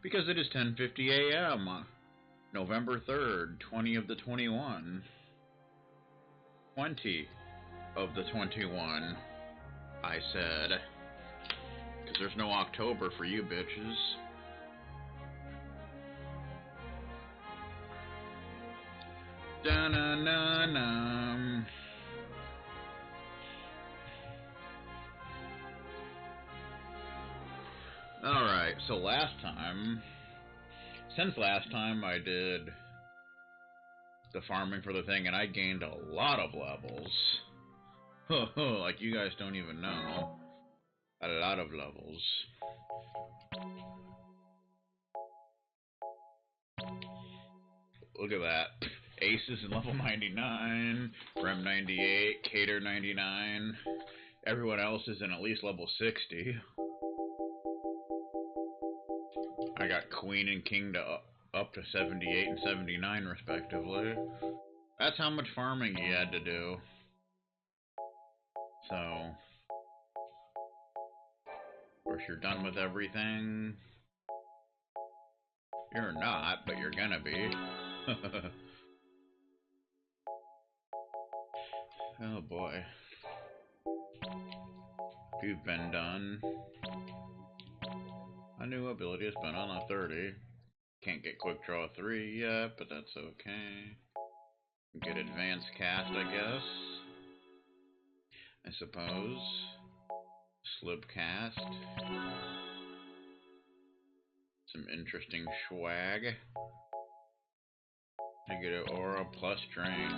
Because it is 10:50 a.m. November 3rd, 20 of the 21. 20 of the 21, I said. Because there's no October for you bitches. Da-na-na-na. Alright, so since last time I did the farming for the thing, and I gained a lot of levels. Like you guys don't even know. A lot of levels. Look at that. Ace is in level 99, Rem 98, Cater 99. Everyone else is in at least level 60. I got Queen and King to up to 78 and 79 respectively. That's how much farming you had to do. So, of course you're done with everything. You're not, but you're gonna be. Oh boy. You've been done. A new ability has been on a 30. Can't get quick draw 3 yet, but that's okay. Get advanced cast, I guess. I suppose. Slip cast. Some interesting swag. I get an aura plus drain.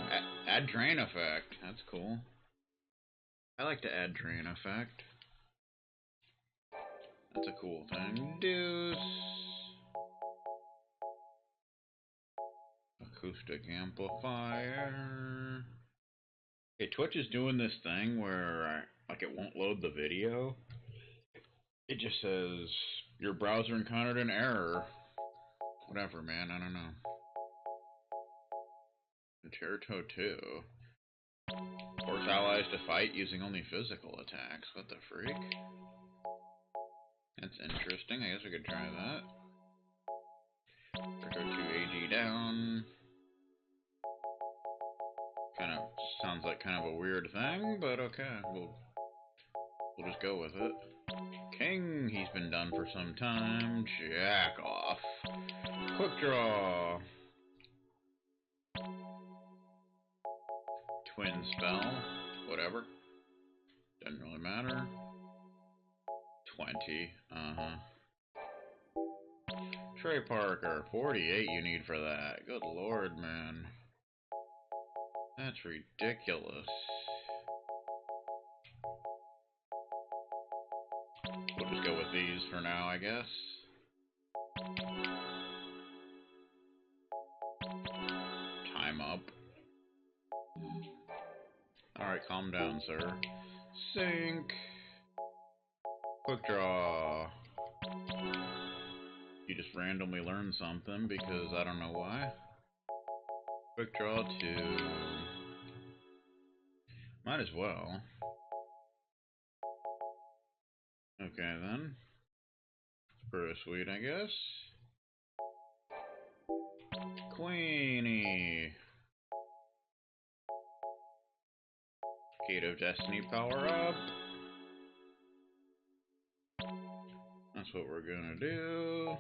Add drain effect. That's cool. I like to add drain effect. That's a cool thing. Deuce. Acoustic amplifier. Hey, Twitch is doing this thing where like it won't load the video. It just says your browser encountered an error. Whatever, man. I don't know. Terito 2. Force allies to fight using only physical attacks. What the freak? That's interesting. I guess we could try that. Terito 2 AG down. Kind of sounds like kind of a weird thing, but okay. We'll just go with it. King, he's been done for some time. Jack off. Quick draw. Twin spell. Whatever. Doesn't really matter. 20. Trey Parker. 48 you need for that. Good lord, man. That's ridiculous. We'll just go with these for now, I guess. Time up. Alright, calm down, sir. Sync. Quick draw. You just randomly learn something because I don't know why. Quick draw 2. Might as well. Okay then. It's pretty sweet, I guess. Queenie. Gate of Destiny power up. That's what we're gonna do.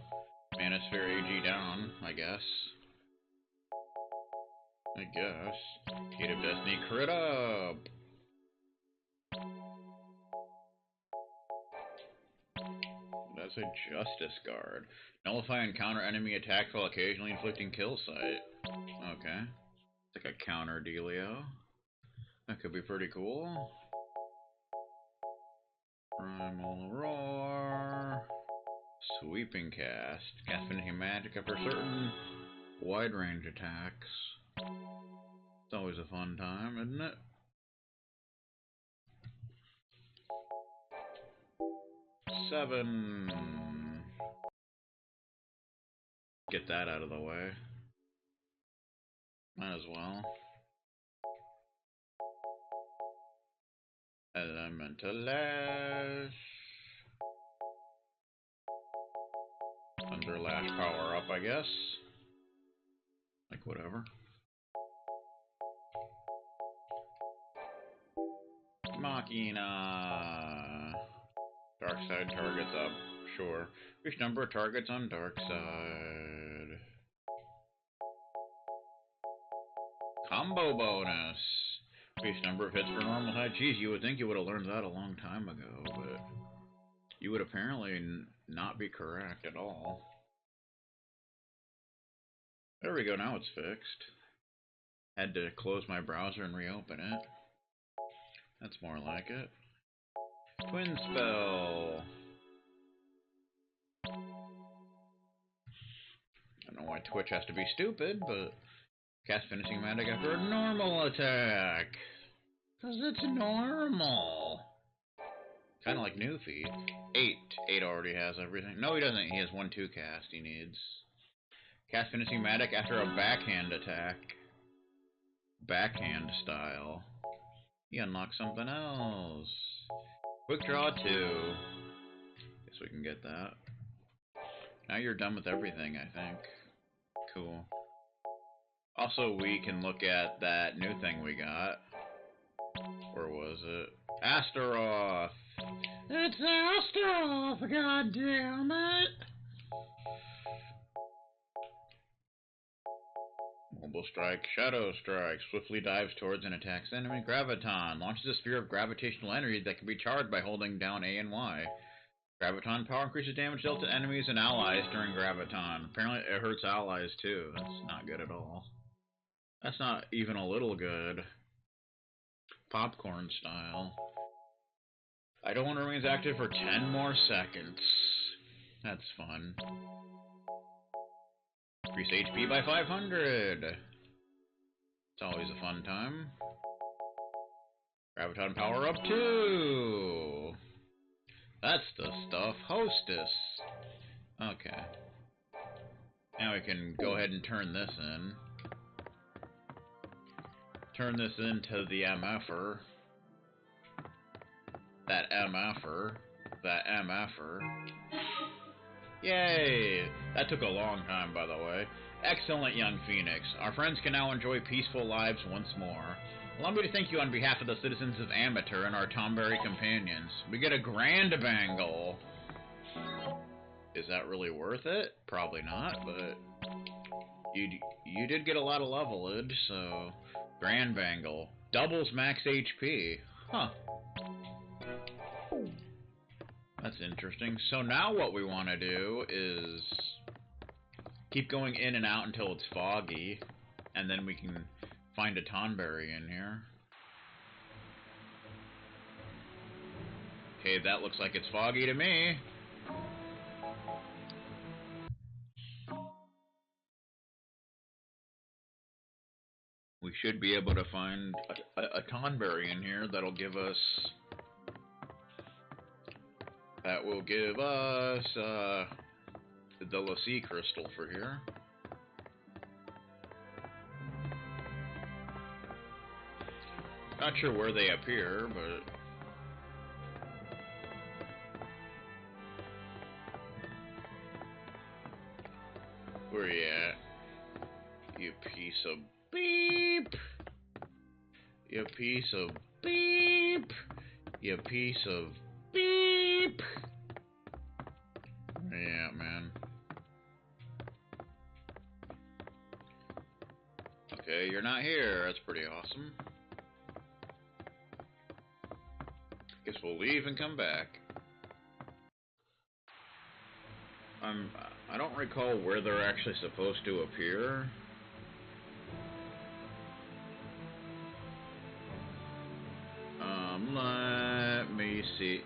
Manosphere AG down, I guess. Gate of Destiny crit up. That's a Justice Guard. Nullify and counter enemy attacks while occasionally inflicting kill sight. Okay. It's like a counter dealio. That could be pretty cool. Primal Roar. Sweeping cast. Cast finishing magic after certain wide range attacks. It's always a fun time, isn't it? Seven. Get that out of the way. Might as well. Elemental Lash. Thunder Lash power up, I guess. Like, whatever. Machina. Dark side targets up. Sure. Reach number of targets on dark side. Combo bonus. Increase number of hits for normal height. Geez, you would think you would have learned that a long time ago, but you would apparently not be correct at all. There we go, now it's fixed. Had to close my browser and reopen it. That's more like it. Twin spell. I don't know why Twitch has to be stupid, but cast finishing magic after a normal attack. Because it's normal. Kind of like Newfie. 8. 8 already has everything. No, he doesn't. He has 1-2 cast he needs. Cast finishing magic after a backhand attack. Backhand style. He unlocks something else. Quick draw 2. Guess we can get that. Now you're done with everything, I think. Cool. Also, we can look at that new thing we got. Where was it? Astaroth! It's Astaroth, goddammit! Mobile strike, shadow strike, swiftly dives towards and attacks enemy. Graviton launches a sphere of gravitational energy that can be charged by holding down A and Y. Graviton power increases damage dealt to enemies and allies during Graviton. Apparently it hurts allies too. That's not good at all. That's not even a little good. Popcorn style. Idle remains active for 10 more seconds. That's fun. Increase HP by 500. It's always a fun time. Graviton power up 2. That's the stuff. Hostess. Okay. Now we can go ahead and turn this in. Turn this into the MFer. That MFer. That MFer. Yay! That took a long time, by the way. Excellent, young Phoenix. Our friends can now enjoy peaceful lives once more. Allow me to thank you on behalf of the citizens of Amateur and our Tomberry companions. We get a grand bangle. Is that really worth it? Probably not, but you did get a lot of levelage, so grand bangle doubles max HP. Huh. That's interesting. So now what we want to do is keep going in and out until it's foggy, and then we can find a Tonberry in here. Okay, that looks like it's foggy to me. We should be able to find a Tonberry in here that'll give us... That will give us the Lassie crystal for here. Not sure where they appear, but... Where you at? You piece of beep! You piece of beep! You piece of beep! Yeah, man. Okay, you're not here. That's pretty awesome. Guess we'll leave and come back. I don't recall where they're actually supposed to appear. Let me see.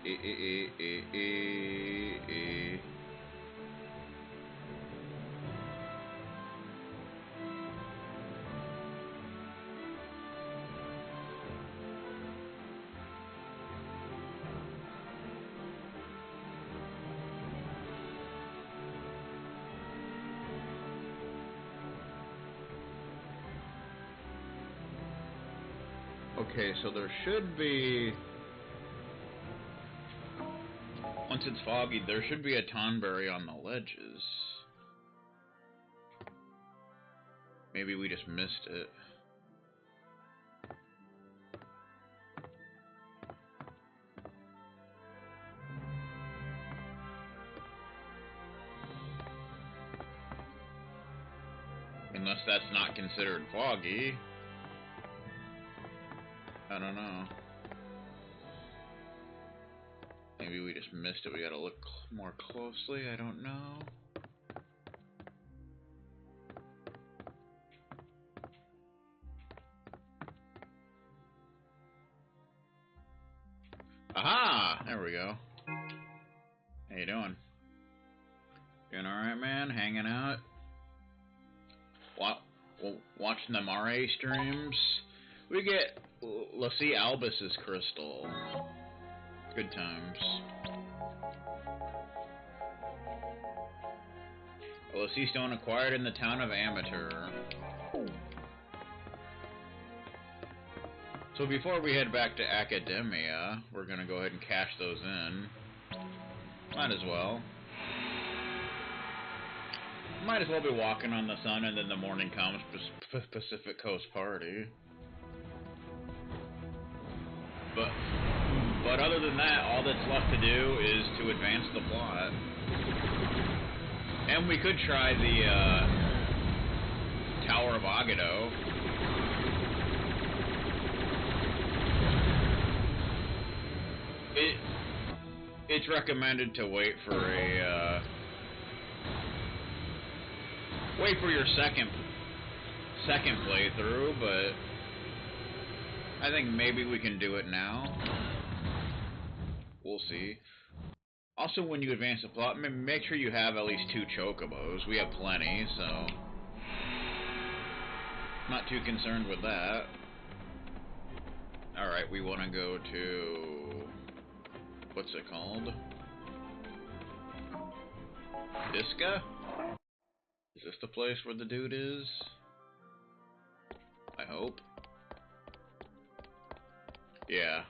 Okay, so there should be... Once it's foggy, there should be a Tonberry on the ledges. Maybe we just missed it. Unless that's not considered foggy. I don't know. Maybe we just missed it. We gotta look more closely. I don't know. Aha! There we go. How you doing? Doing alright, man? Hanging out? Watching them RA streams? We get Lassie Albus's crystal. Good times. Lassie stone acquired in the town of Amateur. So before we head back to Academia, we're gonna go ahead and cash those in. Might as well. Might as well be walking on the sun and then the morning comes, Pacific Coast Party. But other than that, all that's left to do is to advance the plot. And we could try the Tower of Agado. It's recommended to wait for a wait for your second playthrough, but I think maybe we can do it now. We'll see. Also, when you advance the plot, make sure you have at least 2 chocobos. We have plenty, so not too concerned with that. Alright, we want to go to... what's it called? Disca? Is this the place where the dude is? I hope. Yeah.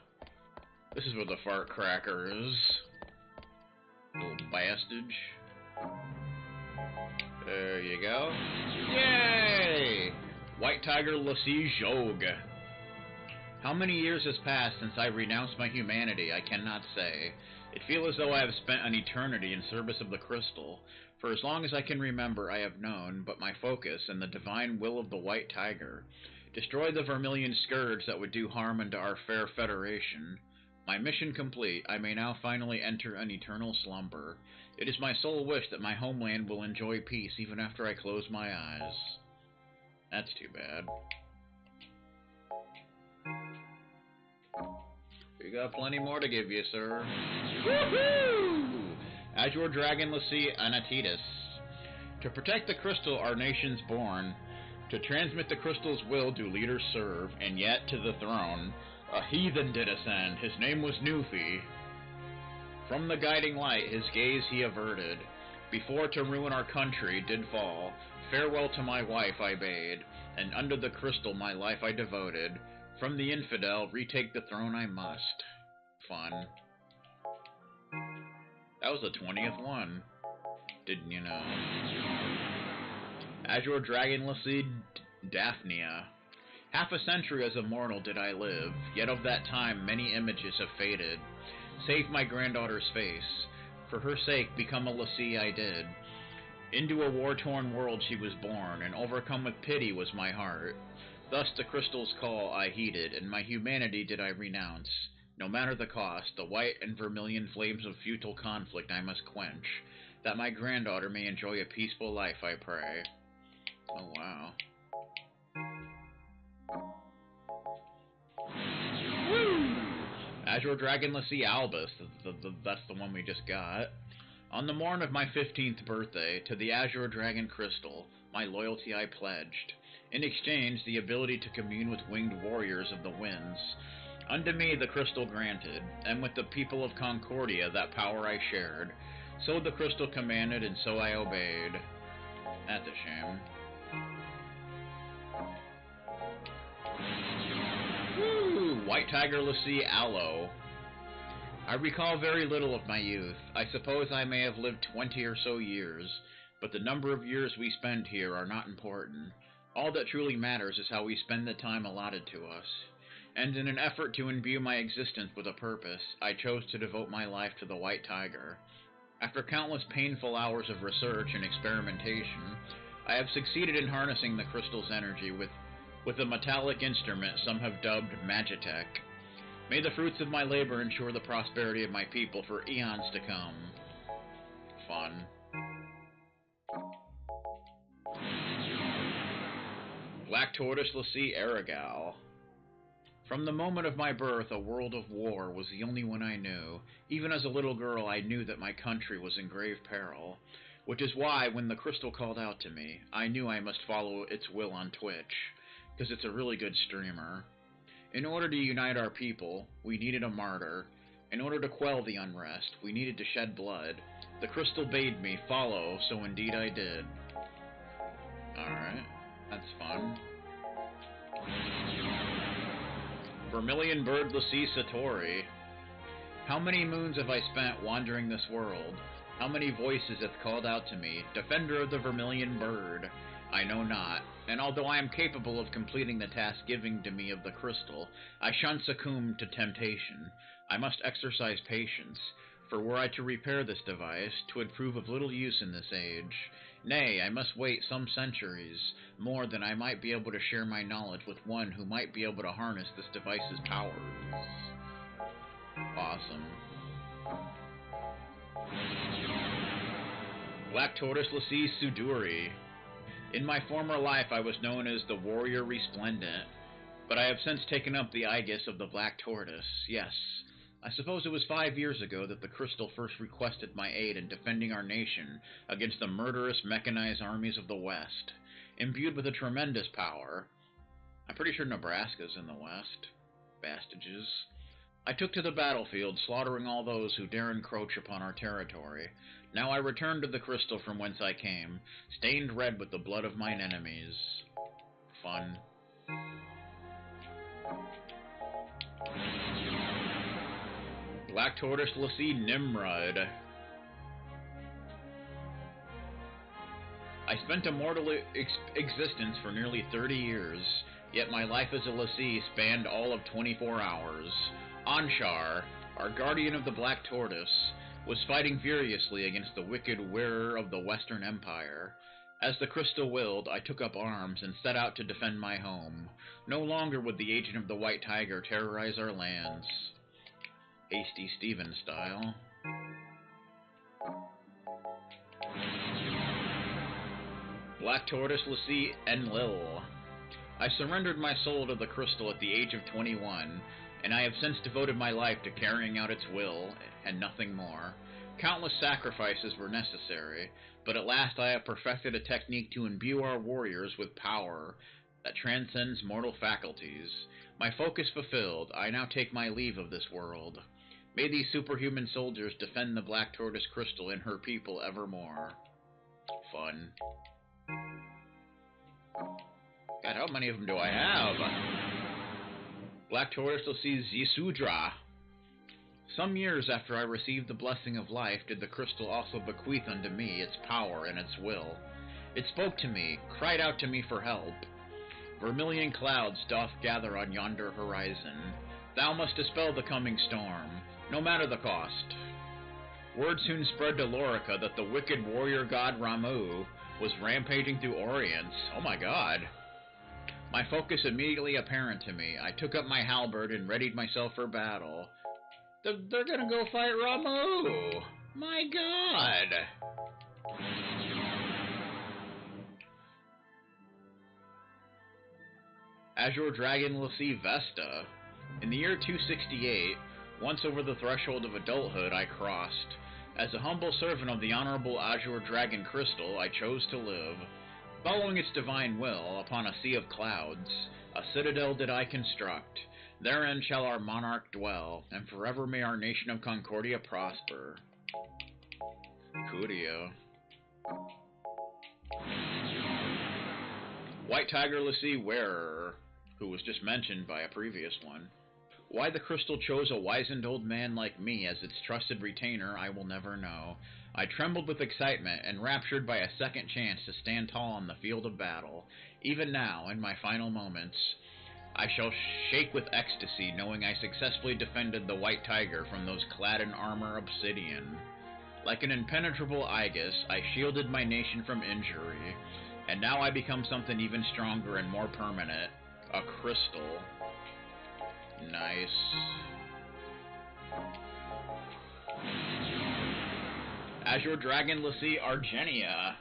This is where the fart cracker is. Little bastard. There you go. Yay! White Tiger Lassie Jogue. How many years has passed since I renounced my humanity, I cannot say. It feels as though I have spent an eternity in service of the crystal. For as long as I can remember, I have known but my focus and the divine will of the White Tiger. Destroy the vermilion scourge that would do harm unto our fair federation. My mission complete, I may now finally enter an eternal slumber. It is my sole wish that my homeland will enjoy peace even after I close my eyes. That's too bad. We got plenty more to give you, sir. Woohoo! Azure Dragon Lassie Anatitas. To protect the crystal our nation's born, to transmit the crystal's will do leaders serve, and yet to the throne a heathen did ascend, his name was Nufi. From the guiding light his gaze he averted, before to ruin our country did fall. Farewell to my wife I bade, and under the crystal my life I devoted. From the infidel retake the throne I must. Fun. That was the 20th one. Didn't you know? Azure Dragon Lassie Daphnia. Half a century as a mortal did I live, yet of that time many images have faded. Save my granddaughter's face. For her sake become a Lassie I did. Into a war-torn world she was born, and overcome with pity was my heart. Thus the crystal's call I heeded, and my humanity did I renounce. No matter the cost, the white and vermilion flames of futile conflict I must quench, that my granddaughter may enjoy a peaceful life, I pray. Oh, wow. Woo! Azure Dragon Lassie Albus, that's the one we just got. On the morn of my 15th birthday, to the Azure Dragon Crystal, my loyalty I pledged. In exchange, the ability to commune with winged warriors of the winds. Unto me the crystal granted, and with the people of Concordia that power I shared. So the crystal commanded, and so I obeyed. That's a shame. Woo! White Tiger Lassie Aloe. I recall very little of my youth. I suppose I may have lived 20 or so years, but the number of years we spend here are not important. All that truly matters is how we spend the time allotted to us. And in an effort to imbue my existence with a purpose, I chose to devote my life to the white tiger. After countless painful hours of research and experimentation, I have succeeded in harnessing the crystal's energy with a metallic instrument some have dubbed Magitech. May the fruits of my labor ensure the prosperity of my people for eons to come. Fun. Black Tortoise Lassie Aragal. From the moment of my birth, a world of war was the only one I knew. Even as a little girl, I knew that my country was in grave peril, which is why, when the crystal called out to me, I knew I must follow its will on Twitch, because it's a really good streamer. In order to unite our people, we needed a martyr. In order to quell the unrest, we needed to shed blood. The crystal bade me follow, so indeed I did. Alright, that's fun. Vermilion Bird Lassie Satori. How many moons have I spent wandering this world? How many voices have called out to me, Defender of the Vermilion Bird? I know not, and although I am capable of completing the task given to me of the crystal, I shan't succumb to temptation. I must exercise patience, for were I to repair this device, 'twould prove of little use in this age. Nay, I must wait some centuries, more than I might be able to share my knowledge with one who might be able to harness this device's powers. Awesome. Black Tortoise Lassie Suduri. In my former life I was known as the Warrior Resplendent, but I have since taken up the aegis of the Black Tortoise. Yes, I suppose it was 5 years ago that the crystal first requested my aid in defending our nation against the murderous mechanized armies of the West. Imbued with a tremendous power, I'm pretty sure Nebraska's in the West. Bastages. I took to the battlefield, slaughtering all those who dare encroach upon our territory. Now I return to the crystal from whence I came, stained red with the blood of mine enemies. Fun. Black Tortoise Lassie Nimrod. I spent a mortal existence for nearly 30 years, yet my life as a Lassie spanned all of 24 hours. Anshar, our guardian of the Black Tortoise, was fighting furiously against the wicked wearer of the Western Empire. As the crystal willed, I took up arms and set out to defend my home. No longer would the agent of the White Tiger terrorize our lands. Hasty Stephen style. Black Tortoise Lassie Enlil. I surrendered my soul to the crystal at the age of 21, and I have since devoted my life to carrying out its will, and nothing more. Countless sacrifices were necessary, but at last I have perfected a technique to imbue our warriors with power that transcends mortal faculties. My focus fulfilled, I now take my leave of this world. May these superhuman soldiers defend the Black Tortoise Crystal and her people evermore. Fun. God, how many of them do I have? Black Tortoise Lassie Zisudra. Some years after I received the blessing of life did the crystal also bequeath unto me its power and its will. It spoke to me, cried out to me for help. Vermilion clouds doth gather on yonder horizon. Thou must dispel the coming storm, no matter the cost. Word soon spread to Lorica that the wicked warrior god Ramu was rampaging through Orient. Oh my god. My focus immediately apparent to me. I took up my halberd and readied myself for battle. They're gonna go fight Ramu! My god! Azure Dragon Lassie Vesta. In the year 268, once over the threshold of adulthood I crossed. As a humble servant of the Honorable Azure Dragon Crystal, I chose to live. Following its divine will, upon a sea of clouds, a citadel did I construct. Therein shall our monarch dwell, and forever may our nation of Concordia prosper. Curio. White Tiger Lassie Wearer, who was just mentioned by a previous one. Why the crystal chose a wizened old man like me as its trusted retainer, I will never know. I trembled with excitement, enraptured by a second chance to stand tall on the field of battle. Even now, in my final moments, I shall shake with ecstasy, knowing I successfully defended the white tiger from those clad in armor obsidian. Like an impenetrable Aegis, I shielded my nation from injury, and now I become something even stronger and more permanent. A crystal. Nice. Azure Dragon Lassie Argenia.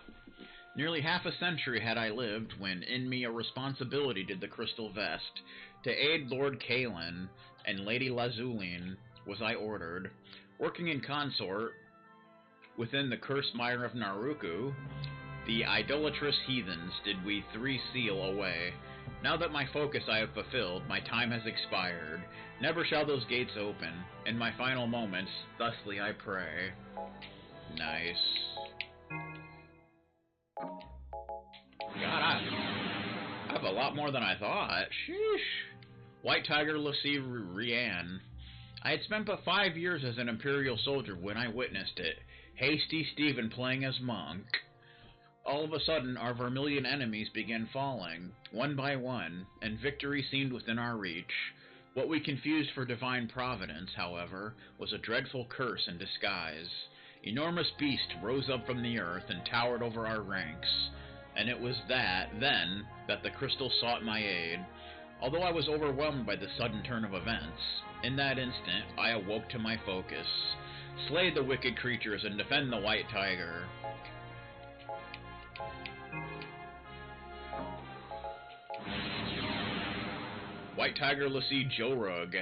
Nearly half a century had I lived when in me a responsibility did the crystal vest. To aid Lord Kalen and Lady Lazuline was I ordered. Working in consort within the cursed mire of Naruku, the idolatrous heathens did we three seal away. Now that my focus I have fulfilled, my time has expired. Never shall those gates open. In my final moments, thusly I pray. Nice. God, I have a lot more than I thought. Sheesh. White Tiger Lassie Rian. I had spent but 5 years as an Imperial soldier when I witnessed it. Hasty Stephen playing as monk. All of a sudden, our vermilion enemies began falling, one by one, and victory seemed within our reach. What we confused for divine providence, however, was a dreadful curse in disguise. Enormous beast rose up from the earth and towered over our ranks, and it was then that the crystal sought my aid. Although I was overwhelmed by the sudden turn of events, in that instant I awoke to my focus. Slay the wicked creatures and defend the white tiger. White Tiger Lassie Jorug.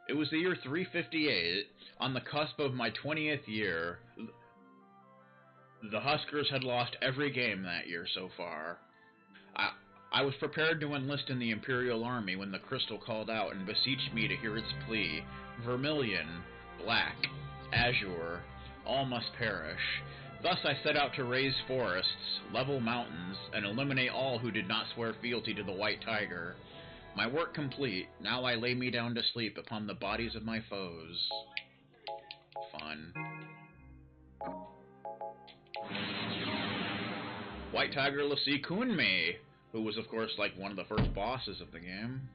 It was the year 358, on the cusp of my 20th year. The Huskers had lost every game that year so far. I was prepared to enlist in the Imperial Army when the crystal called out and beseeched me to hear its plea. Vermilion, black, azure, all must perish. Thus I set out to raise forests, level mountains, and eliminate all who did not swear fealty to the white tiger. My work complete, now I lay me down to sleep upon the bodies of my foes. Fun. White Tiger Lassie Kunmei, who was of course like one of the first bosses of the game.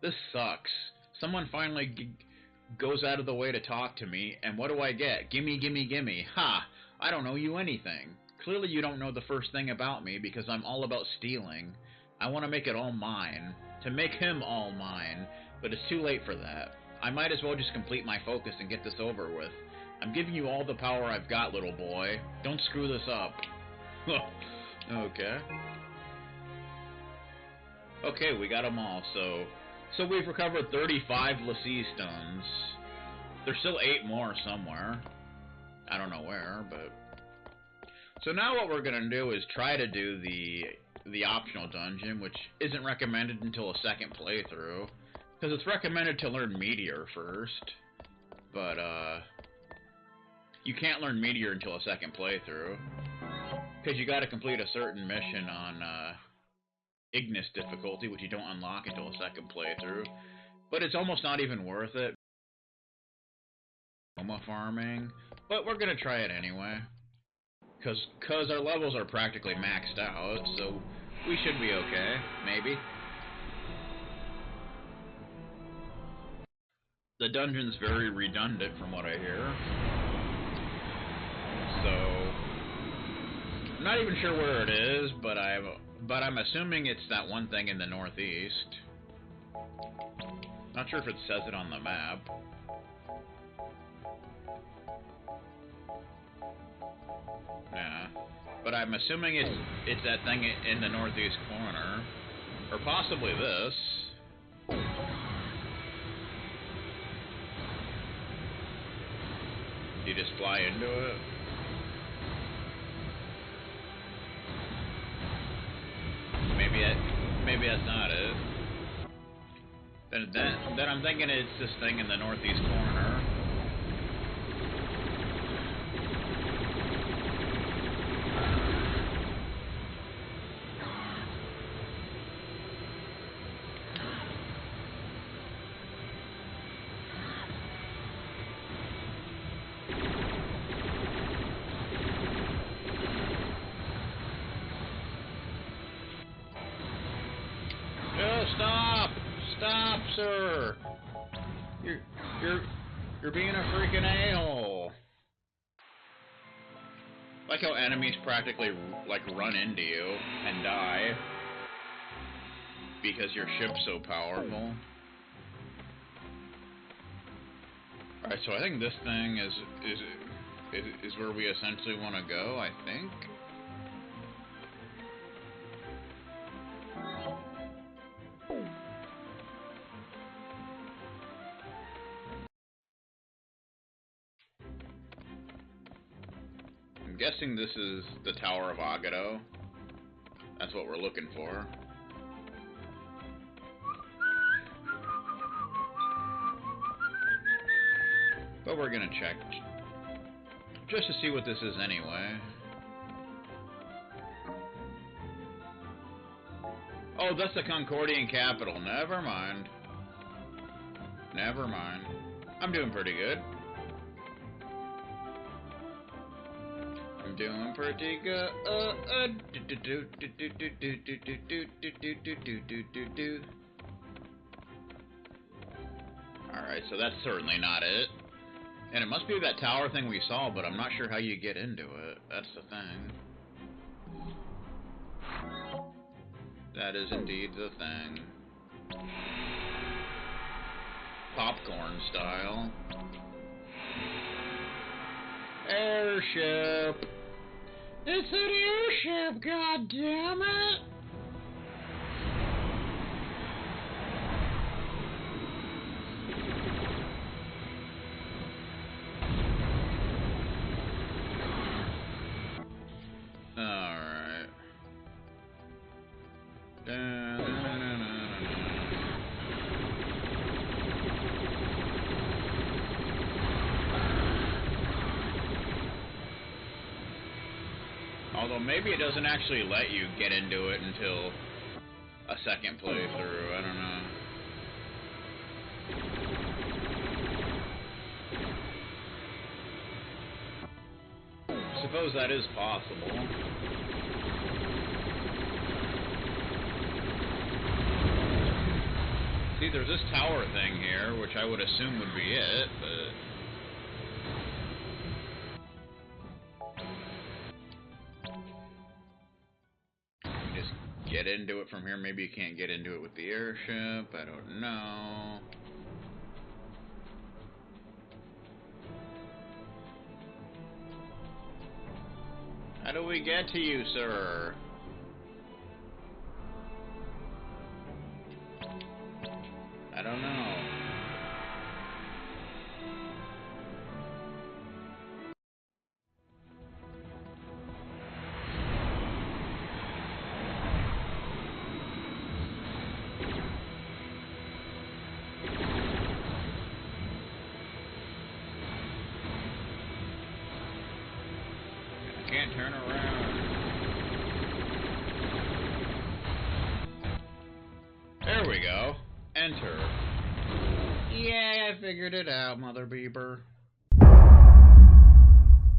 This sucks. Someone finally goes out of the way to talk to me, and what do I get? Gimme, gimme, gimme. Ha! I don't owe you anything. Clearly you don't know the first thing about me, because I'm all about stealing. I want to make it all mine. To make him all mine. But it's too late for that. I might as well just complete my focus and get this over with. I'm giving you all the power I've got, little boy. Don't screw this up. Okay. Okay, we got them all, so we've recovered 35 Lassie stones. There's still 8 more somewhere. I don't know where, but... So now what we're gonna do is try to do the optional dungeon, which isn't recommended until a second playthrough. Because it's recommended to learn Meteor first. But, you can't learn Meteor until a second playthrough. Because you gotta complete a certain mission on, Ignis difficulty, which you don't unlock until a second playthrough. But it's almost not even worth it. Farming. But we're gonna try it anyway. Cause our levels are practically maxed out, so we should be okay, maybe. The dungeon's very redundant from what I hear. So I'm not even sure where it is, but I'm assuming it's that one thing in the northeast. Not sure if it says it on the map. Yeah, but I'm assuming it's that thing in the northeast corner, or possibly this. You just fly into it. Maybe that's not it. Then I'm thinking it's this thing in the northeast corner. sir. You're you're you're being a freaking a-hole. Like how enemies practically like run into you and die because your ship's so powerful. Alright, so I think this thing is where we essentially want to go, I think. I'm guessing this is the Tower of Agado. That's what we're looking for. But we're gonna check just to see what this is anyway. Oh, that's the Concordian capital. Never mind. Never mind. I'm doing pretty good. I'm doing pretty good. Alright, so that's certainly not it. And it must be that tower thing we saw, but I'm not sure how you get into it. That's the thing. That is indeed the thing. Popcorn style. Airship! It's an airship, goddammit! Alright. Although maybe it doesn't actually let you get into it until a second playthrough, I don't know. I suppose that is possible. See, there's this tower thing here, which I would assume would be it, but... just get into it from here. Maybe you can't get into it with the airship. I don't know. How do we get to you, sir? I don't know. Can't turn around. There we go. Enter. Yeah, I figured it out, Mother Beaver.